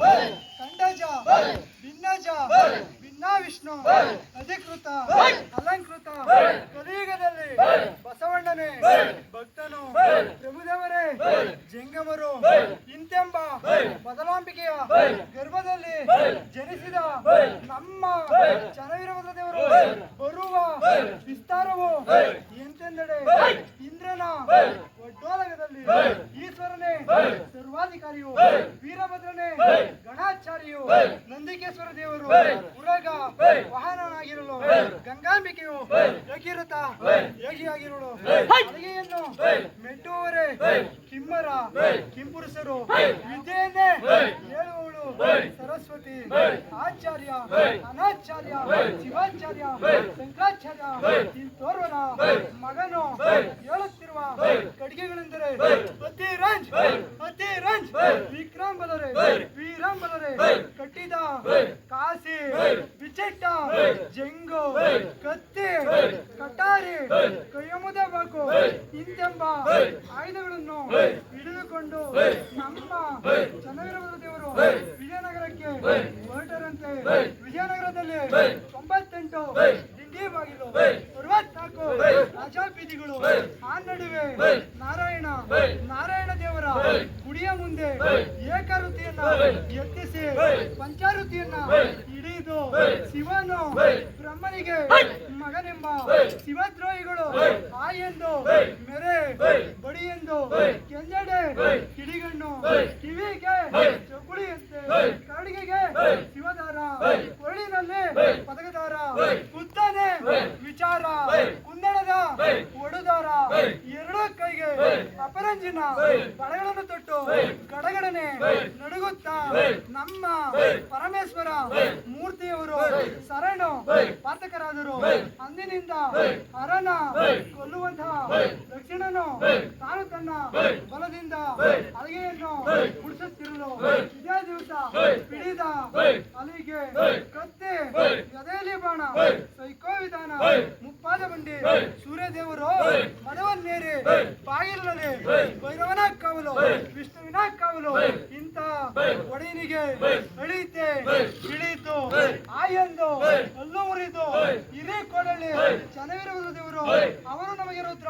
ಖಂಡಜ ಭಿನ್ನಜ ಭಿನ್ನ ವಿಷ್ಣು ಅಧಿಕೃತ ಅಲಂಕೃತ ಕಲಿಯುಗದಲ್ಲಿ ಬಸವಣ್ಣನೇ ಭಕ್ತನು ಪ್ರಭುದೇವರೇ ಜಂಗಮರು ಇಂತೆಂಬ ಬದಲಾಂಬಿಕೆಯ ಗರ್ಭದಲ್ಲಿ ಜನಿಸಿದ ನಮ್ಮ ಚನ್ನವೀರಭದ್ರ ದೇವರು ಬರುವ ವಿಸ್ತಾರವು ಎಂತೆಂದೆಡೆ ಇಂದ್ರನ ಒಡ್ಡೋಲಗದಲ್ಲಿ ಈಶ್ವರನೇ ಸರ್ವಾಧಿಕಾರಿಯು ವೀರಭದ್ರನೇ ಗಣಾಚಾರ್ಯು ನಂದಿಕೇಶ್ವರ ದೇವರು ಉರಗ ವಾಹನನಾಗಿರಲು ಗಂಗಾಂಬಿಕೆಯು ಯೋಗಿರತ ಯೋಗಿಯಾಗಿರಲು ಅಡಿಗೆಯನ್ನು ಮೆಟ್ಟುವವರೇ ಕಿಮ್ಮರ ಕಿಂಪುರುಷರು ವಿದ್ಯೆಯನ್ನೇ ಹೇಳುವವಳು ಸರಸ್ವತಿ ಆಚಾರ್ಯ ಅನಾಚಾರ್ಯ ಶಿವಾಚಾರ್ಯ ಶಂಕರಾಚಾರ್ಯ ಇಂತೋರ್ವನ ಮಗನು ಹೇಳುತ್ತಿರುವ ಕಡಿಗೆಗಳೆಂದರೆ ಅತಿ ರಂಜ್ ವಿಕ್ರಾಂಬಲರೆ ವೀರಾಂಬಲರೆ ಕಟ್ಟಿದ ಕಾಸಿ ವಿಚಿಟ್ಟ ಜಂಗು ಕತ್ತಿ ಕಟಾರಿ ಕೈಯಮುದ ಬಾಕು ಇಂತೆಂಬ ಆಯುಧಗಳನ್ನು ಹಿಡಿದುಕೊಂಡು ನಮ್ಮ ಚನ್ನವೀರಭದ್ರ ದೇವರು ವಿಜಯನಗರಕ್ಕೆ ಹೊರಟರಂತೆ ವಿಜಯನಗರದಲ್ಲಿ 98 ದಿಂಡಿ ಬಾಗಿಲು 64 ರಾಜಾ ಬೀದಿಗಳು ಆ ನಡುವೆ ನಾರಾಯಣ ದೇವರ ಗುಡಿಯ ಮುಂದೆ ಏಕಾರುತಿಯನ್ನ ಎತ್ತಿಸಿ ಪಂಚಾರುತಿಯನ್ನ ಹಿಡಿದು ಶಿವನು ಬ್ರಹ್ಮನಿಗೆ ಮಗನೆಂಬ ಶಿವದ್ರೋಹಿಗಳು ಆ ಎಂದು ಮೆರೆ ಬಡಿ ಎಂದು ಕೆಂಜಡೆ ಕಿಡಿಗಣ್ಣು ಕಿವಿಗೆ ಚಗುಳಿಯಂತೆ ಕಾಡಿಗೆಗೆ ಶಿವದಾರ ಕೊರಳಿನಲ್ಲಿ ಪದಕದಾರ ಉದ್ದಾನೆ ವಿಚಾರ ಕುಂದಣದ ಒಡುದಾರ ಎರಡು ಕೈಗೆ ಅಪರಂಜಿನ ಬಳೆಗಳನ್ನು ತೊಟ್ಟು ಗಡಗಡನೆ ನಡುಗುತ್ತಾ ನಮ್ಮ ಪರಮೇಶ್ವರ ಮೂರ್ತಿಯವರು ಶರಣು ಪಾತಕರಾದರು ಅಂದಿನಿಂದ ಹರನ ಕೊಲ್ಲುವಂತಹ ದಕ್ಷಿಣನು ತಾನು ತನ್ನ ಬಲದಿಂದ ಅಲಿಗೆಯನ್ನು ಮುಡಿಸುತ್ತಿರಲು ಇದೇ ದಿವಸ ಹಿಡಿದ ಅಲಿಗೆ ಕತ್ತಿ ಎದೆಯಲ್ಲಿ ಬಾಣ ಸೈಕೋ ವಿಧಾನ ಮುಪ್ಪಾದ ಬಂಡಿ ಸೂರ್ಯದೇವರು ಮದವನ್ನೇರಿ ಬಾಗಿಲಲ್ಲಿ ಭೈರವನ ಕಾವಲು ವಿಷ್ಣುವಿನ ಕಾವಲು ಇಂಥ ಒಡೆಯನಿಗೆ ಅಳಿತೆ ಇಳಿತು ಆ ಎಂದು ಅಲ್ಲು ಮುರಿದು ಹಿರೇ ಕೊಡಲಿ ಚನ್ನವೀರಭದ್ರ ದೇವರು ಅವರು ನಮಗೆ ರುದ್ರ